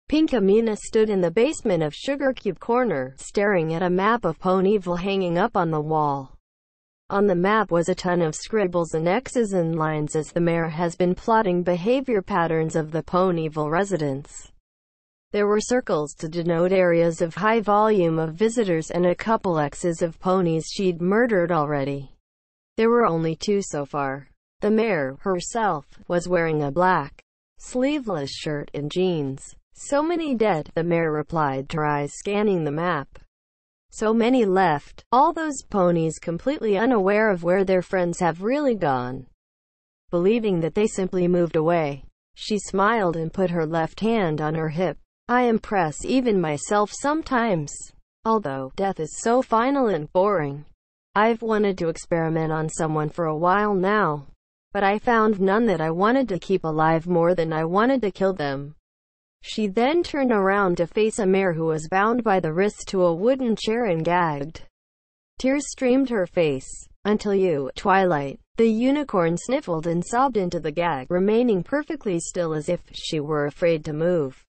Pinkamena stood in the basement of Sugar Cube Corner, staring at a map of Ponyville hanging up on the wall. On the map was a ton of scribbles and X's and lines as the mayor has been plotting behavior patterns of the Ponyville residents. There were circles to denote areas of high volume of visitors and a couple X's of ponies she'd murdered already. There were only 2 so far. The mayor, herself, was wearing a black, sleeveless shirt and jeans. "So many dead," the mayor replied, her eyes scanning the map. "So many left. All those ponies completely unaware of where their friends have really gone, believing that they simply moved away." She smiled and put her left hand on her hip. "I impress even myself sometimes. Although death is so final and boring. I've wanted to experiment on someone for a while now, but I found none that I wanted to keep alive more than I wanted to kill them." She then turned around to face a mare who was bound by the wrists to a wooden chair and gagged. Tears streamed her face. "Until you, Twilight." The unicorn sniffled and sobbed into the gag, remaining perfectly still as if she were afraid to move.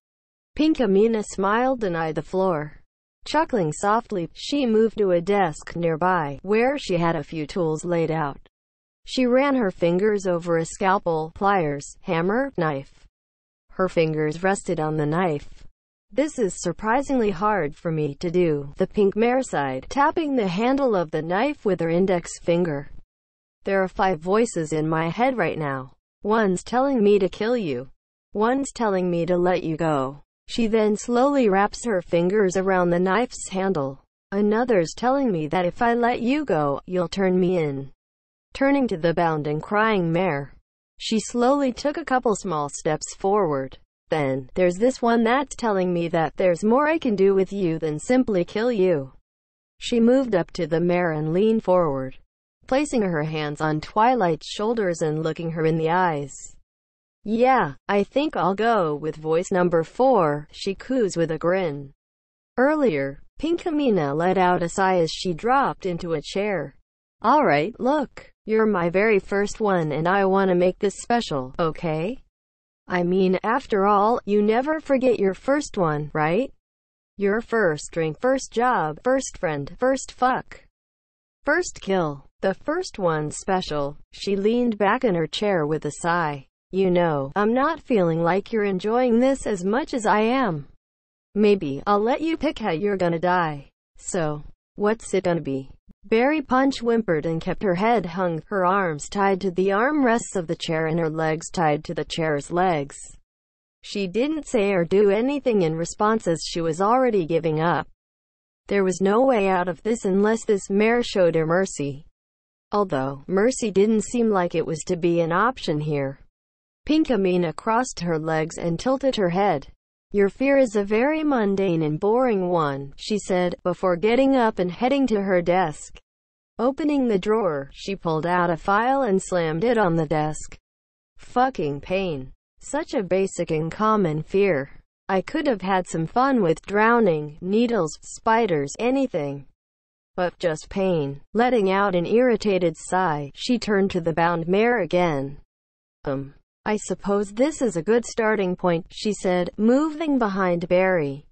Pinkamena smiled and eyed the floor. Chuckling softly, she moved to a desk nearby, where she had a few tools laid out. She ran her fingers over a scalpel, pliers, hammer, knife. Her fingers rested on the knife. "This is surprisingly hard for me to do," the pink mare sighed, tapping the handle of the knife with her index finger. "There are 5 voices in my head right now. One's telling me to kill you. One's telling me to let you go." She then slowly wraps her fingers around the knife's handle. "Another's telling me that if I let you go, you'll turn me in." Turning to the bound and crying mare, she slowly took a couple small steps forward. "Then, there's this one that's telling me that there's more I can do with you than simply kill you." She moved up to the mare and leaned forward, placing her hands on Twilight's shoulders and looking her in the eyes. "Yeah, I think I'll go with voice number 4, she coos with a grin. Earlier, Pinkamena let out a sigh as she dropped into a chair. "Alright, look, you're my very first one and I want to make this special, okay? I mean, after all, you never forget your first one, right? Your first drink, first job, first friend, first fuck, first kill. The first one's special." She leaned back in her chair with a sigh. "You know, I'm not feeling like you're enjoying this as much as I am. Maybe I'll let you pick how you're gonna die. So, what's it gonna be?" Barry Punch whimpered and kept her head hung, her arms tied to the armrests of the chair and her legs tied to the chair's legs. She didn't say or do anything in response as she was already giving up. There was no way out of this unless this mare showed her mercy. Although, mercy didn't seem like it was to be an option here. Pinkamena crossed her legs and tilted her head. "Your fear is a very mundane and boring one," she said, before getting up and heading to her desk. Opening the drawer, she pulled out a file and slammed it on the desk. "Fucking pain. Such a basic and common fear. I could have had some fun with drowning, needles, spiders, anything. But just pain." Letting out an irritated sigh, she turned to the bound mare again. "I suppose this is a good starting point," she said, moving behind Barry.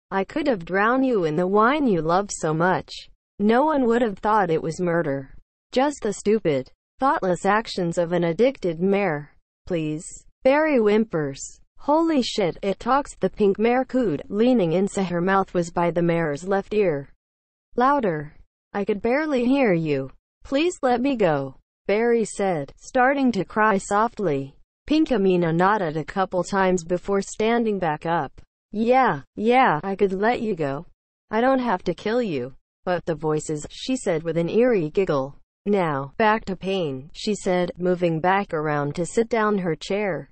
"I could have drowned you in the wine you love so much. No one would have thought it was murder. Just the stupid, thoughtless actions of an addicted mare. Please." Barry whimpers. "Holy shit, it talks," the pink mare cooed, leaning in so her mouth was by the mare's left ear. "Louder. I could barely hear you. Please let me go," Barry said, starting to cry softly. Pinkamena nodded a couple times before standing back up. Yeah, I could let you go. I don't have to kill you." "But the voices," she said with an eerie giggle. "Now, back to pain," she said, moving back around to sit down her chair.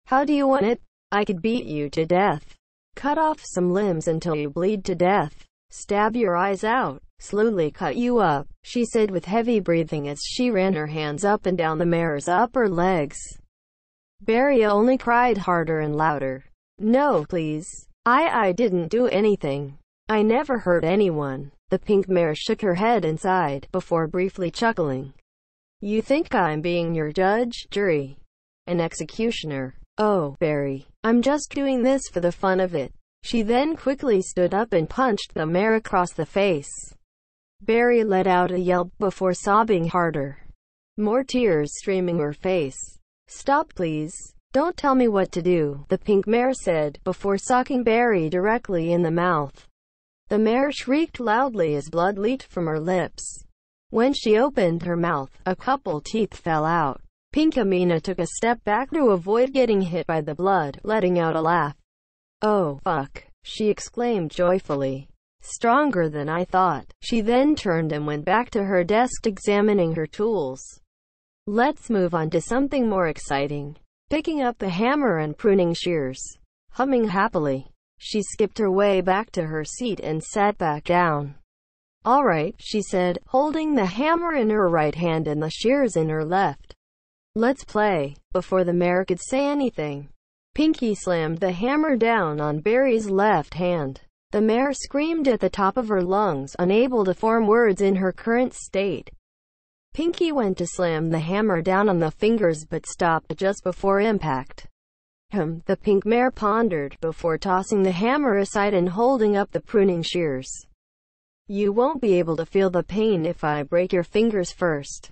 "How do you want it? I could beat you to death. Cut off some limbs until you bleed to death. Stab your eyes out. Slowly cut you up," she said with heavy breathing as she ran her hands up and down the mare's upper legs. Barry only cried harder and louder. "No, please. I didn't do anything. I never hurt anyone." The pink mare shook her head and sighed, before briefly chuckling. "You think I'm being your judge, jury, and executioner? Oh, Barry, I'm just doing this for the fun of it. She then quickly stood up and punched the mare across the face. Barry let out a yelp before sobbing harder, more tears streaming her face. Stop please. Don't tell me what to do, the pink mare said, before socking Barry directly in the mouth. The mare shrieked loudly as blood leaked from her lips. When she opened her mouth, a couple teeth fell out. Pinkamena took a step back to avoid getting hit by the blood, letting out a laugh. Oh, fuck, she exclaimed joyfully. Stronger than I thought. She then turned and went back to her desk examining her tools. Let's move on to something more exciting. Picking up the hammer and pruning shears. Humming happily, she skipped her way back to her seat and sat back down. All right, she said, holding the hammer in her right hand and the shears in her left. Let's play. Before the mare could say anything, Pinky slammed the hammer down on Barry's left hand. The mare screamed at the top of her lungs, unable to form words in her current state. Pinky went to slam the hammer down on the fingers but stopped just before impact. The pink mare pondered, before tossing the hammer aside and holding up the pruning shears. You won't be able to feel the pain if I break your fingers first.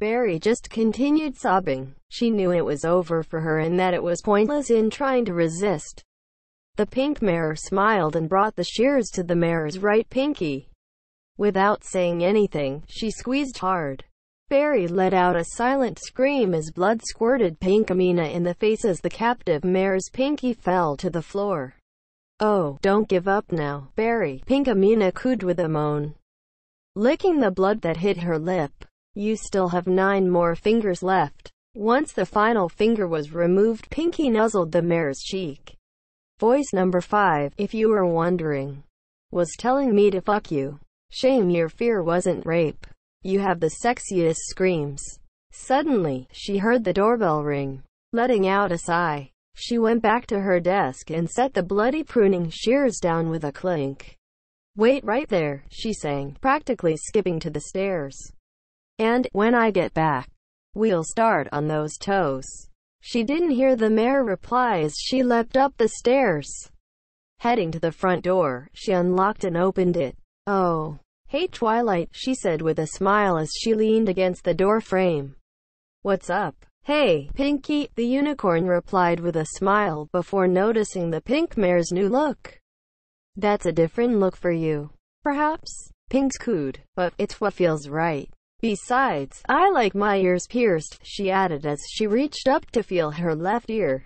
Barry just continued sobbing. She knew it was over for her and that it was pointless in trying to resist. The pink mare smiled and brought the shears to the mare's right pinky. Without saying anything, she squeezed hard. Barry let out a silent scream as blood squirted Pinkamena in the face as the captive mare's pinky fell to the floor. Oh, don't give up now, Barry, Pinkamena cooed with a moan, licking the blood that hit her lip. You still have 9 more fingers left. Once the final finger was removed, Pinky nuzzled the mare's cheek. Voice number 5, if you were wondering, was telling me to fuck you. Shame your fear wasn't rape. You have the sexiest screams. Suddenly, she heard the doorbell ring. Letting out a sigh, she went back to her desk and set the bloody pruning shears down with a clink. Wait right there, she sang, practically skipping to the stairs. And, when I get back, we'll start on those toes. She didn't hear the mare reply as she leapt up the stairs. Heading to the front door, she unlocked and opened it. Oh, hey Twilight, she said with a smile as she leaned against the door frame. What's up? Hey, Pinky, the unicorn replied with a smile before noticing the pink mare's new look. That's a different look for you. Perhaps, Pink's cooed, but it's what feels right. Besides, I like my ears pierced, she added as she reached up to feel her left ear.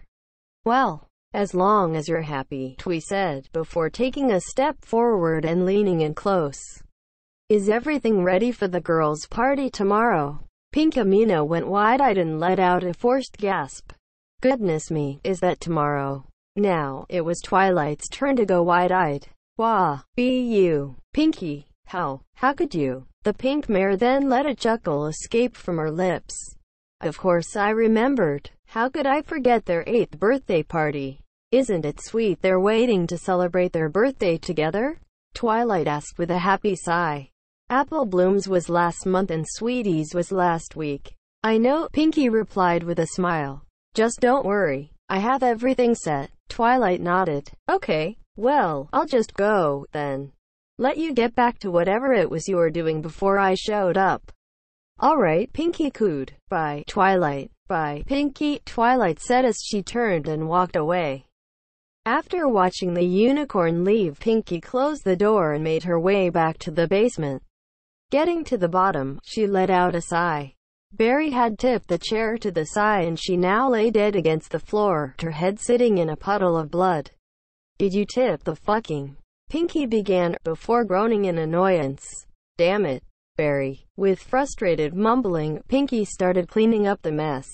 Well, as long as you're happy, Twee said, before taking a step forward and leaning in close. Is everything ready for the girls' party tomorrow? Pinkamena went wide-eyed and let out a forced gasp. Goodness me, is that tomorrow? Now, it was Twilight's turn to go wide-eyed. Wah, be you, Pinky, how could you? The pink mare then let a chuckle escape from her lips. Of course I remembered. How could I forget their 8th birthday party? Isn't it sweet they're waiting to celebrate their birthday together? Twilight asked with a happy sigh. Apple Blooms was last month and Sweeties was last week. I know, Pinky replied with a smile. Just don't worry. I have everything set. Twilight nodded. Okay, well, I'll just go, then. Let you get back to whatever it was you were doing before I showed up. Alright, Pinky cooed. Bye, Twilight. Bye, Pinky, Twilight said as she turned and walked away. After watching the unicorn leave, Pinky closed the door and made her way back to the basement. Getting to the bottom, she let out a sigh. Barry had tipped the chair to the side and she now lay dead against the floor, her head sitting in a puddle of blood. Did you tip the fucking? Pinky began, before groaning in annoyance. Damn it, Barry. With frustrated mumbling, Pinky started cleaning up the mess.